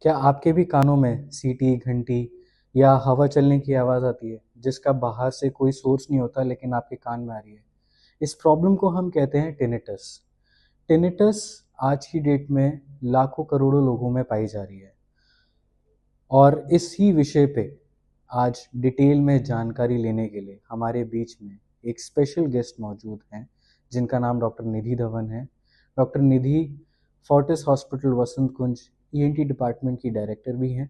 क्या आपके भी कानों में सीटी, घंटी या हवा चलने की आवाज़ आती है जिसका बाहर से कोई सोर्स नहीं होता लेकिन आपके कान में आ रही है? इस प्रॉब्लम को हम कहते हैं टिनिटस। टिनिटस आज की डेट में लाखों करोड़ों लोगों में पाई जा रही है और इसी विषय पे आज डिटेल में जानकारी लेने के लिए हमारे बीच में एक स्पेशल गेस्ट मौजूद हैं जिनका नाम डॉक्टर निधि धवन है। डॉक्टर निधि फोर्टिस हॉस्पिटल वसंत कुंज ईएनटी डिपार्टमेंट की डायरेक्टर भी हैं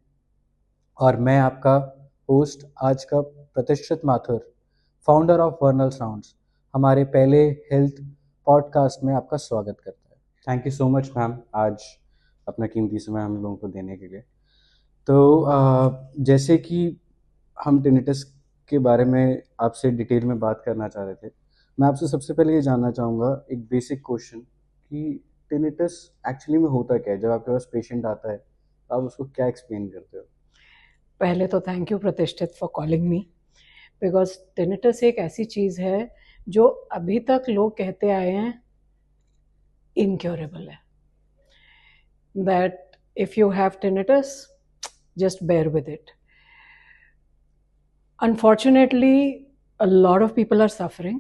और मैं आपका होस्ट आज का प्रतिष्ठित माथुर, फाउंडर ऑफ वर्नल साउंड्स, हमारे पहले हेल्थ पॉडकास्ट में आपका स्वागत करता है। Thank you so much ma'am, आज अपना कीमती समय हम लोगों को देने के लिए। तो जैसे कि हम टिनिटस के बारे में आपसे डिटेल में बात करना चाह रहे थे, मैं आपसे सबसे पहले ये जानना चाहूँगा एक बेसिक क्वेश्चन कि टिनिटस एक्चुअली में होता क्या है? जब आपके पास पेशेंट आता है आप उसको क्या एक्सप्लेन करते हो? पहले तो थैंक यू प्रतिष्ठित for calling me, because tinnitus एक ऐसी चीज़ है जो अभी तक लोग कहते आए हैं इनक्योरेबल है, that if you have tinnitus just bear with it. Unfortunately, a lot of people are suffering.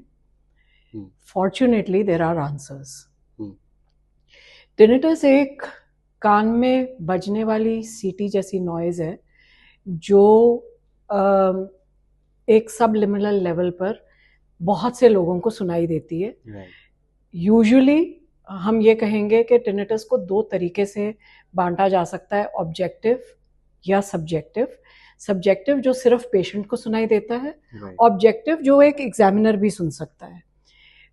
Fortunately, there are answers. Tinnitus एक कान में बजने वाली सीटी जैसी नॉइज है जो एक सबलिमिनल लेवल पर बहुत से लोगों को सुनाई देती है। यूजुअली हम ये कहेंगे कि टिनिटस को दो तरीके से बांटा जा सकता है, ऑब्जेक्टिव या सब्जेक्टिव। सब्जेक्टिव जो सिर्फ पेशेंट को सुनाई देता है, ऑब्जेक्टिव जो एक एग्जामिनर भी सुन सकता है।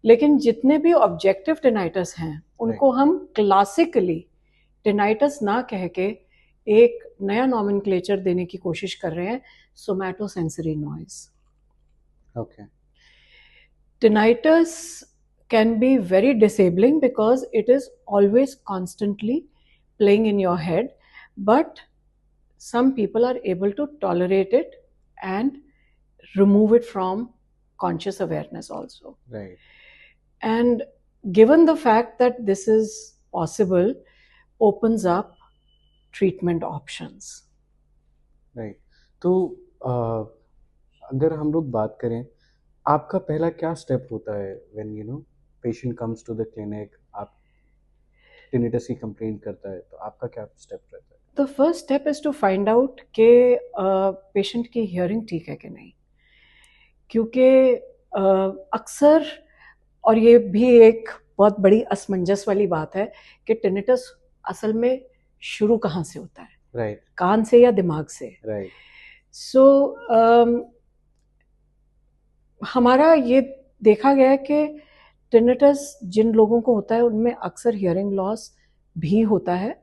लेकिन जितने भी ऑब्जेक्टिव टिनाइटस हैं उनको हम क्लासिकली टिनाइटस ना कह के एक नया नॉमेनक्लेचर देने की कोशिश कर रहे हैं, somatosensory noise. Okay. Tinnitus can be very disabling because it is always constantly playing in your head, but some people are able to tolerate it and remove it from conscious awareness also. Right. And given the fact that this is possible, opens up treatment options. Right. तो अगर हम लोग बात करें, आपका पहला क्या step होता है when patient comes to the clinic, आप टिनिटस की कंप्लेन करता है तो आपका क्या स्टेप रहता है? The first step is to find out कि पेशेंट की हियरिंग ठीक है कि नहीं, क्योंकि अक्सर, और ये भी एक बहुत बड़ी असमंजस वाली बात है कि टिनिटस असल में शुरू कहाँ से होता है, राइट, कान से या दिमाग से। राइट। सो हमारा ये देखा गया है कि टिनिटस जिन लोगों को होता है उनमें अक्सर हियरिंग लॉस भी होता है,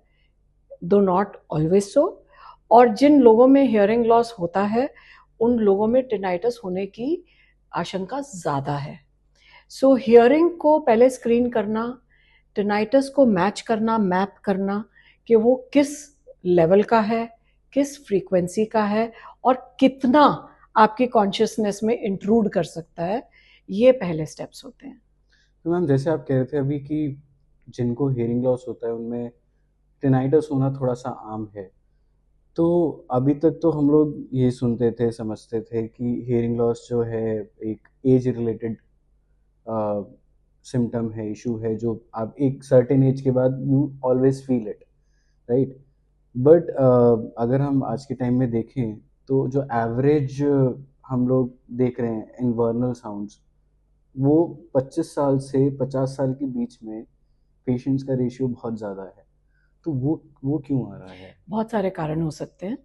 दो नॉट ऑलवेज सो, और जिन लोगों में हियरिंग लॉस होता है उन लोगों में टिनाइटस होने की आशंका ज़्यादा है। सो हियरिंग को पहले स्क्रीन करना, टिनाइटस को मैच करना, मैप करना कि वो किस लेवल का है, किस फ्रीक्वेंसी का है और कितना आपकी कॉन्शियसनेस में इंट्रूड कर सकता है, ये पहले स्टेप्स होते हैं। तो मैम जैसे आप कह रहे थे अभी कि जिनको हियरिंग लॉस होता है उनमें टिनाइटस होना थोड़ा सा आम है, तो अभी तक तो हम लोग ये सुनते थे, समझते थे कि हियरिंग लॉस जो है एक एज रिलेटेड सिम्टम है, इशू है, जो आप एक सर्टेन एज के बाद you always feel it, right. But अगर हम आज के टाइम में देखें तो जो एवरेज हम लोग देख रहे हैं इन वर्नल साउंड्स, वो 25 साल से 50 साल के बीच में पेशेंट्स का रेशियो बहुत ज़्यादा है। तो वो क्यों आ रहा है? बहुत सारे कारण हो सकते हैं।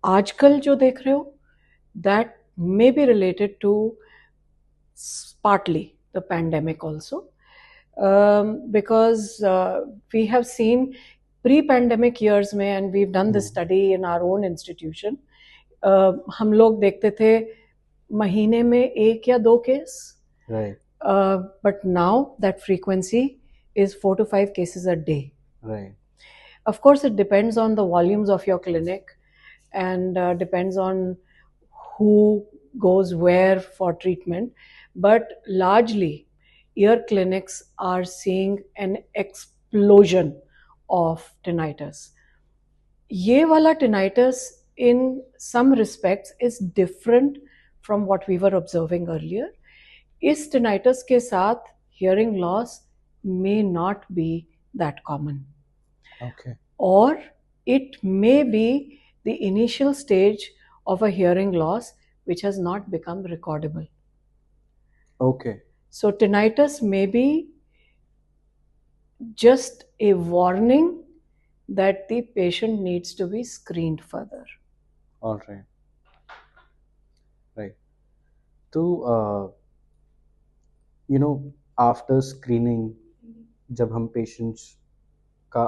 आजकल जो देख रहे हो that may be related to partly the pandemic also, because we have seen pre-pandemic years में, and we've done this study in our own institution, हम लोग देखते थे महीने में एक या दो case, right, but now that frequency is 4 to 5 cases a day. right. Of course it depends on the volumes of your clinic and depends on who goes where for treatment, but largely ear clinics are seeing an explosion of tinnitus. ये वाला tinnitus in some respects is different from what we were observing earlier. इस tinnitus के साथ hearing loss may not be that common. Okay. Or it may be the initial stage of a hearing loss which has not become recordable. Okay. So tinnitus may be just a warning that the patient needs to be screened further. All right. Right. तो after screening, जब हम patients का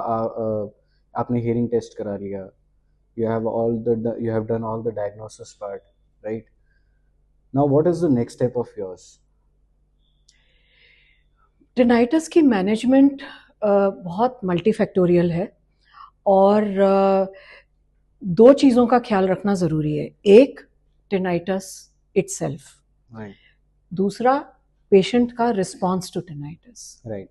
आपने hearing test करा लिया, you have done all the diagnosis part, right? Now what is the next step of yours? Tinnitus की management बहुत multifactorial है और दो चीज़ों का ख्याल रखना ज़रूरी है. एक, टिनाइटस इटसेल्फ, Right. दूसरा पेशेंट का रिस्पॉन्स टू टिनाइटस. Right.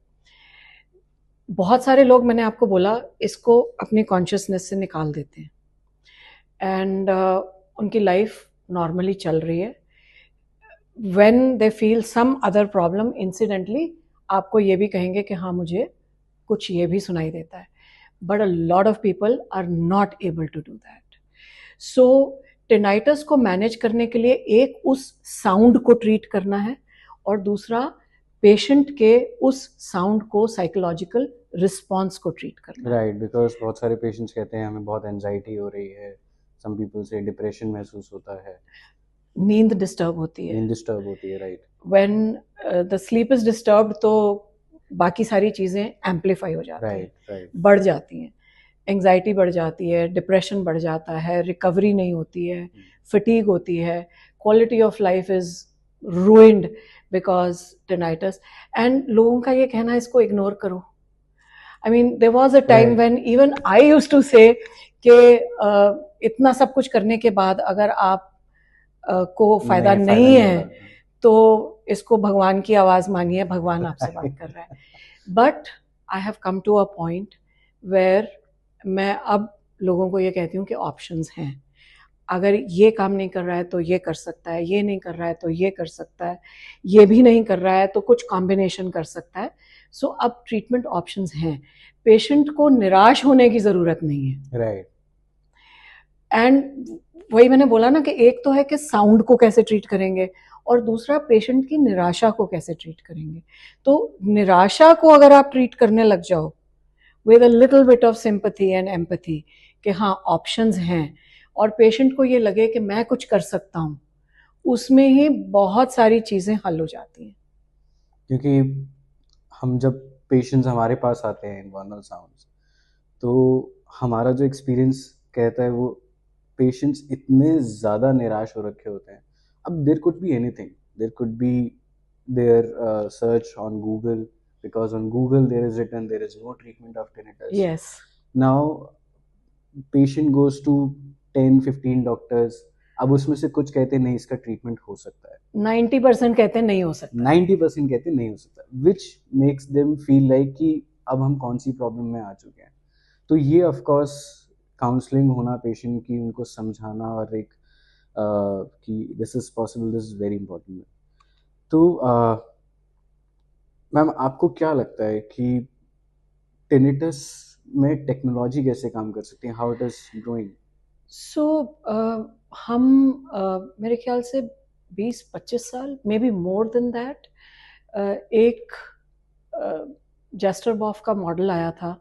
बहुत सारे लोग, मैंने आपको बोला, इसको अपनी कॉन्शियसनेस से निकाल देते हैं एंड उनकी लाइफ नॉर्मली चल रही है. When they feel some other problem, incidentally आपको ये भी कहेंगे कि हाँ मुझे कुछ ये भी सुनाई देता है. But a lot of people are not able to do that. So tinnitus को मैनेज करने के लिए एक उस साउंड को ट्रीट करना है और दूसरा पेशेंट के उस साउंड को साइकोलॉजिकल रिस्पॉन्स को ट्रीट करना. राइट, बिकॉज बहुत सारे पेशेंट्स कहते हैं हमें बहुत एंजाइटी हो रही है, सम पीपल से डिप्रेशन महसूस होता है, नींद डिस्टर्ब होती है. नींद डिस्टर्ब होती है. Right. When the sleep is disturbed तो बाकी सारी चीज़ें एम्पलीफाई हो जाती हैं, राइट राइट, बढ़ जाती हैं. एंजाइटी बढ़ जाती है, डिप्रेशन बढ़ जाता है, रिकवरी नहीं होती है, फटीग होती है, quality of life is ruined because tinnitus. And लोगों का ये कहना है इसको इग्नोर करो. I mean there was a time when even I used to say कि इतना सब कुछ करने के बाद अगर आप को फायदा नहीं है तो इसको भगवान की आवाज़ मानिए, भगवान आपसे बात कर रहा है. But I have come to a point where मैं अब लोगों को ये कहती हूँ कि ऑप्शंस हैं. अगर ये काम नहीं कर रहा है तो ये कर सकता है, ये नहीं कर रहा है तो ये कर सकता है, ये भी नहीं कर रहा है तो कुछ कॉम्बिनेशन कर सकता है. सो अब ट्रीटमेंट ऑप्शंस हैं. पेशेंट को निराश होने की ज़रूरत नहीं है. राइट. एंड वही मैंने बोला ना कि एक तो है कि साउंड को कैसे ट्रीट करेंगे और दूसरा पेशेंट की निराशा को कैसे ट्रीट करेंगे. तो निराशा को अगर आप ट्रीट करने लग जाओ with a little bit of sympathy and empathy कि हाँ ऑप्शंस हैं और पेशेंट को ये लगे कि मैं कुछ कर सकता हूँ, उसमें ही बहुत सारी चीज़ें हल हो जाती हैं. क्योंकि हम जब पेशेंट्स हमारे पास आते हैं इन्वर्नल साउंड्स, तो हमारा जो एक्सपीरियंस कहता है वो पेशेंट्स इतने ज़्यादा निराश हो रखे होते हैं. अब there could be anything, there could be there search on Google, because on Google there is written there is no treatment of tinnitus. Yes. Now patient goes to 10-15 doctors, अब उसमें से कुछ कहते हैं नहीं इसका ट्रीटमेंट हो सकता है, 90% कहते हैं नहीं हो सकता, 90% कहते हैं नहीं हो सकता, which makes them feel like कि अब हम कौन सी प्रॉब्लम में आ चुके हैं. तो ये ऑफ कोर्स काउंसलिंग होना पेशेंट की, उनको समझाना और एक कि this is possible, this is very important. तो मैम आपको क्या लगता है कि टिनिटस में टेक्नोलॉजी कैसे काम कर सकती है, हाउ इट इज ग्रोइंग? सो हम मेरे ख्याल से 20-25 साल, may be more than that, एक जस्टरबॉफ का मॉडल आया था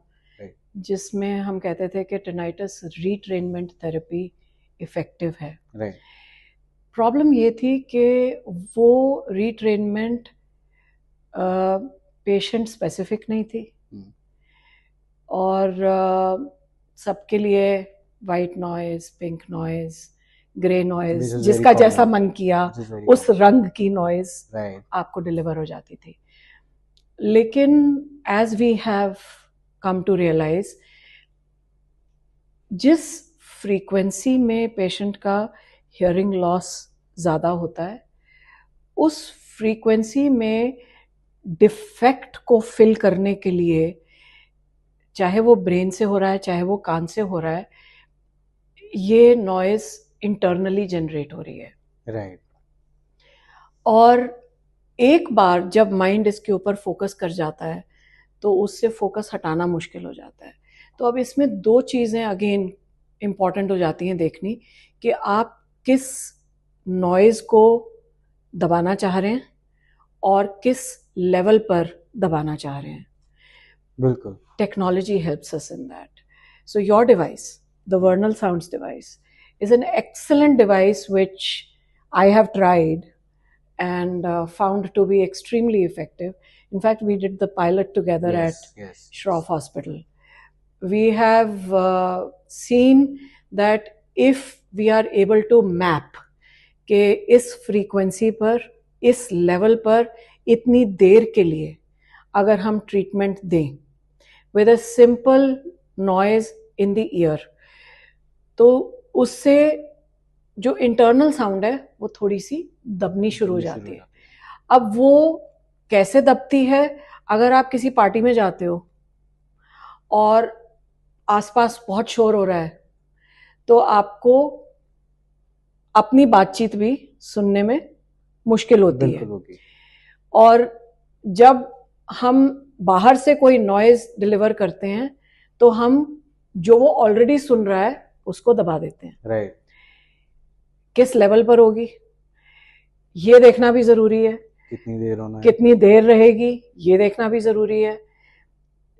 जिसमें हम कहते थे कि टिनाइटस रीट्रेनमेंट थेरेपी इफ़ेक्टिव है. प्रॉब्लम ये थी कि वो रीट्रेनमेंट पेशेंट स्पेसिफिक नहीं थी और सबके लिए white noise, pink noise, grey noise, जिसका जैसा मन किया उस रंग की नॉइज़ आपको डिलीवर हो जाती थी. लेकिन as we have come to realise, जिस फ्रीक्वेंसी में पेशेंट का हियरिंग लॉस ज़्यादा होता है, उस फ्रीक्वेंसी में डिफेक्ट को फिल करने के लिए चाहे वो ब्रेन से हो रहा है चाहे वो कान से हो रहा है, ये नॉइज इंटरनली जनरेट हो रही है। राइट। और एक बार जब माइंड इसके ऊपर फोकस कर जाता है तो उससे फोकस हटाना मुश्किल हो जाता है। तो अब इसमें दो चीज़ें अगेन इम्पॉर्टेंट हो जाती हैं देखनी, कि आप किस नॉइज़ को दबाना चाह रहे हैं और किस लेवल पर दबाना चाह रहे हैं। बिल्कुल। Technology helps us in that. So your device, the Vernal Sounds device, is an excellent device which I have tried and found to be extremely effective. In fact, we did the pilot together at Yes. Shroff Hospital. We have seen that if we are able to map कि इस frequency पर, इस level पर, इतनी देर के लिए अगर हम ट्रीटमेंट दें with a simple noise in the ear, तो उससे जो इंटरनल साउंड है वो थोड़ी सी दबनी शुरू हो जाती है। अब वो कैसे दबती है, अगर आप किसी पार्टी में जाते हो और आसपास बहुत शोर हो रहा है तो आपको अपनी बातचीत भी सुनने में मुश्किल होती है। और जब हम बाहर से कोई नॉइज डिलीवर करते हैं तो हम जो वो ऑलरेडी सुन रहा है उसको दबा देते हैं। राइट। किस लेवल पर होगी ये देखना भी जरूरी है, कितनी देर होना है, कितनी देर रहेगी ये देखना भी जरूरी है।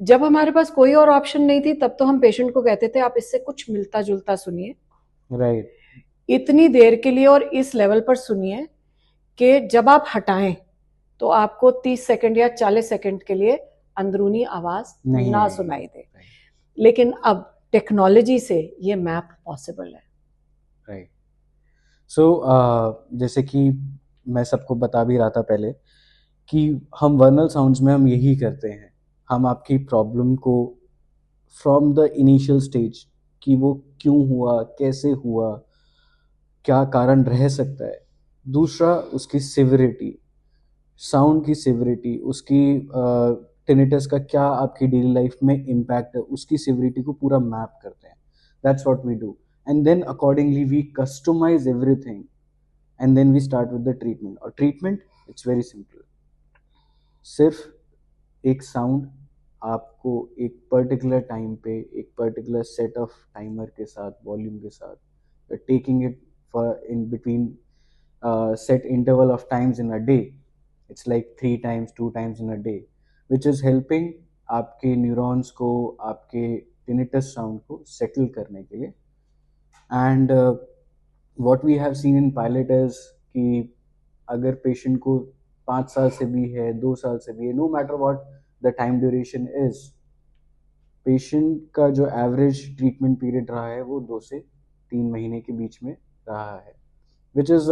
जब हमारे पास कोई और ऑप्शन नहीं थी तब तो हम पेशेंट को कहते थे आप इससे कुछ मिलता जुलता सुनिए, राइट, इतनी देर के लिए और इस लेवल पर सुनिए कि जब आप हटाएं तो आपको 30 सेकंड या 40 सेकंड के लिए अंदरूनी आवाज ना सुनाई दे। लेकिन अब टेक्नोलॉजी से ये मैप पॉसिबल है। राइट। सो जैसे कि मैं सबको बता भी रहा था पहले कि हम वर्नल साउंड्स में हम यही करते हैं, हम आपकी प्रॉब्लम को फ्रॉम द इनिशियल स्टेज कि वो क्यों हुआ, कैसे हुआ, क्या कारण रह सकता है, दूसरा उसकी सिविरिटी, साउंड की सिविरिटी, उसकी टिनिटस का क्या आपकी डेली लाइफ में इम्पैक्ट है, उसकी सिविरिटी को पूरा मैप करते हैं। That's what we do and then accordingly we customise everything and then we start with the treatment. और ट्रीटमेंट इट्स वेरी सिंपल, सिर्फ एक साउंड आपको एक पर्टिकुलर टाइम पे एक पर्टिकुलर सेट ऑफ टाइमर के साथ, वॉल्यूम के साथ, taking it for in between set interval of times in a day. It's like 3 times, 2 times in a day, which is helping आपके न्यूरॉन्स को, आपके tinnitus साउंड को सेटल करने के लिए। And what we have seen in pilot is कि अगर patient को 5 साल से भी है, 2 साल से भी है, no matter what the time duration is, patient का जो एवरेज ट्रीटमेंट पीरियड रहा है वो 2 से 3 महीने के बीच में रहा है, which is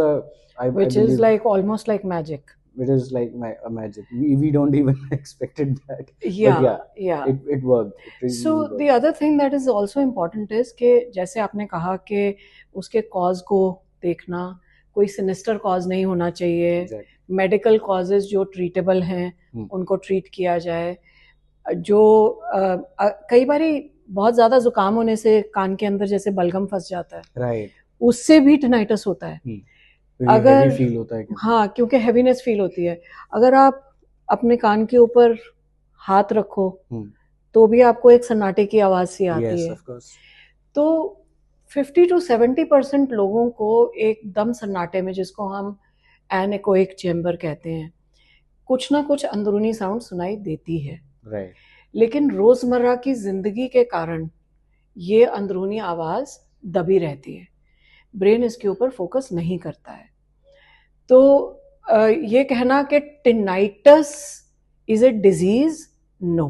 I is like almost like magic. Which is like a magic. We don't even expected that. Yeah, but yeah. It worked. It really so worked. The other thing that is also important is कि जैसे आपने कहा कि उसके cause को देखना, कोई sinister cause नहीं होना चाहिए, मेडिकल कॉजेज जो ट्रीटेबल हैं उनको ट्रीट किया जाए। जो कई बारी बहुत ज्यादा जुकाम होने से कान के अंदर जैसे बलगम फंस जाता है, राइट, उससे भी टिनाइटस होता है। अगर फील होता है, हाँ, क्योंकि हैवीनेस फील होती है। अगर आप अपने कान के ऊपर हाथ रखो तो भी आपको एक सन्नाटे की आवाज सी आती है। तो 50 to 70% लोगों को एकदम सन्नाटे में, जिसको हम एनेकोइक चेम्बर कहते हैं, कुछ ना कुछ अंदरूनी साउंड सुनाई देती है। राइट। लेकिन रोजमर्रा की जिंदगी के कारण ये अंदरूनी आवाज दबी रहती है, ब्रेन इसके ऊपर फोकस नहीं करता है। तो ये कहना कि tinnitus is a disease, no,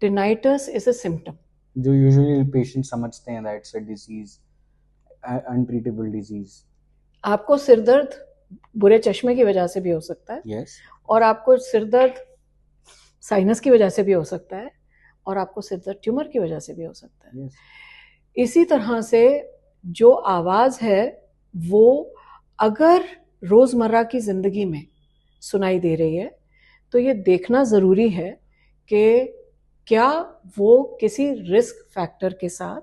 tinnitus is a symptom. जो यूजुअली पेशेंट समझते हैं that's a disease, untreatable disease. आपको सिर दर्द बुरे चश्मे की वजह से भी हो सकता है, yes. और आपको सिर दर्द साइनस की वजह से भी हो सकता है, और आपको सिर दर्द ट्यूमर की वजह से भी हो सकता है। yes. इसी तरह से जो आवाज है वो अगर रोजमर्रा की जिंदगी में सुनाई दे रही है तो ये देखना जरूरी है कि क्या वो किसी रिस्क फैक्टर के साथ,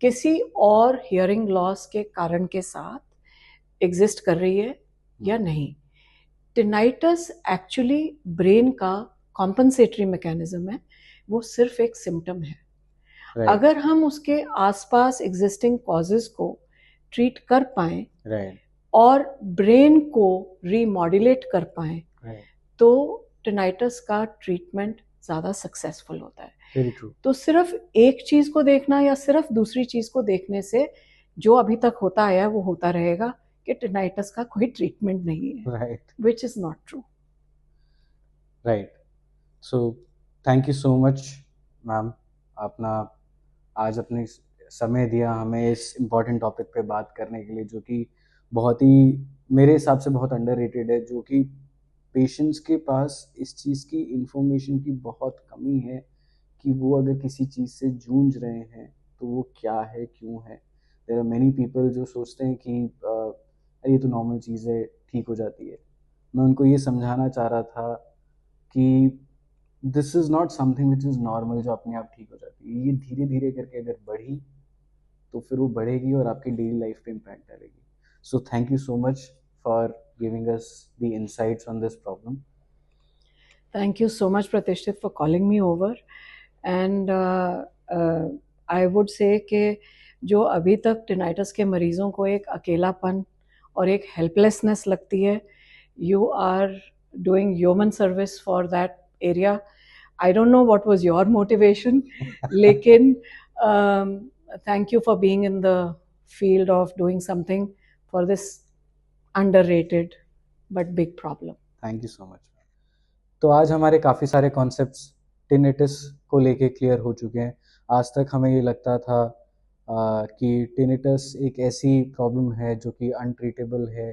किसी और हियरिंग लॉस के कारण के साथ एग्जिस्ट कर रही है या नहीं। टिनाइटस एक्चुअली ब्रेन का कॉम्पनसेटरी मैकेनिज्म है, वो सिर्फ एक सिम्टम है। राइट अगर हम उसके आसपास एग्जिस्टिंग कॉजेज को ट्रीट कर पाए राइट और ब्रेन को रीमॉड्यूलेट कर पाए राइट तो टिनाइटस का ट्रीटमेंट ज़्यादा सक्सेसफुल होता है। वेरी ट्रू तो सिर्फ एक चीज़ को देखना या सिर्फ दूसरी चीज़ को देखने से जो अभी तक होता आया है वो होता रहेगा कि टिनाइटस का कोई ट्रीटमेंट नहीं है, right which is not true. Right so thank you so much ma'am, अपना आज अपने समय दिया हमें इस इम्पोर्टेंट टॉपिक पे बात करने के लिए, जो कि बहुत ही मेरे हिसाब से बहुत अंडररेटेड है, जो कि पेशेंट्स के पास इस चीज़ की इंफॉर्मेशन की बहुत कमी है कि वो अगर किसी चीज़ से जूझ रहे हैं तो वो क्या है, क्यों है। देयर आर मेनी पीपल जो सोचते हैं कि अरे ये तो नॉर्मल चीज़ है, ठीक हो जाती है। मैं उनको ये समझाना चाह रहा था कि this is not something which is normal जो अपने आप ठीक हो जाती है। ये धीरे धीरे करके अगर बढ़ी तो फिर वो बढ़ेगी और आपकी डेली लाइफ पे इम्पैक्ट डालेगी। So thank you so much for giving us the insights on this problem. Thank you so much, Pratishthit, for calling me over. And I would say कि जो अभी तक टिनाइटस के मरीज़ों को एक अकेलापन और एक हेल्पलेसनेस लगती है, you are doing yeoman service for that area. I don't know what was your motivation, लेकिन thank you for being in the field of doing something for this underrated but big problem. Thank you so much. तो आज हमारे काफ़ी सारे concepts tinnitus को लेके clear हो चुके हैं। आज तक हमें ये लगता था कि टिनिटस एक ऐसी प्रॉब्लम है जो कि अनट्रीटेबल है,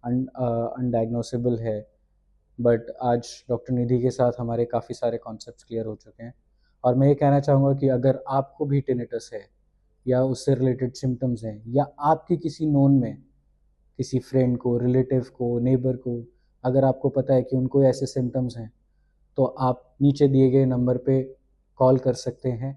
अनडायग्नोसेबल है, बट आज डॉक्टर निधि के साथ हमारे काफ़ी सारे कॉन्सेप्ट्स क्लियर हो चुके हैं। और मैं ये कहना चाहूँगा कि अगर आपको भी टिनिटस है या उससे रिलेटेड सिम्टम्स हैं, या आपके किसी नोन में किसी फ्रेंड को, रिलेटिव को, नेबर को अगर आपको पता है कि उनको ऐसे सिम्टम्स हैं, तो आप नीचे दिए गए नंबर पे कॉल कर सकते हैं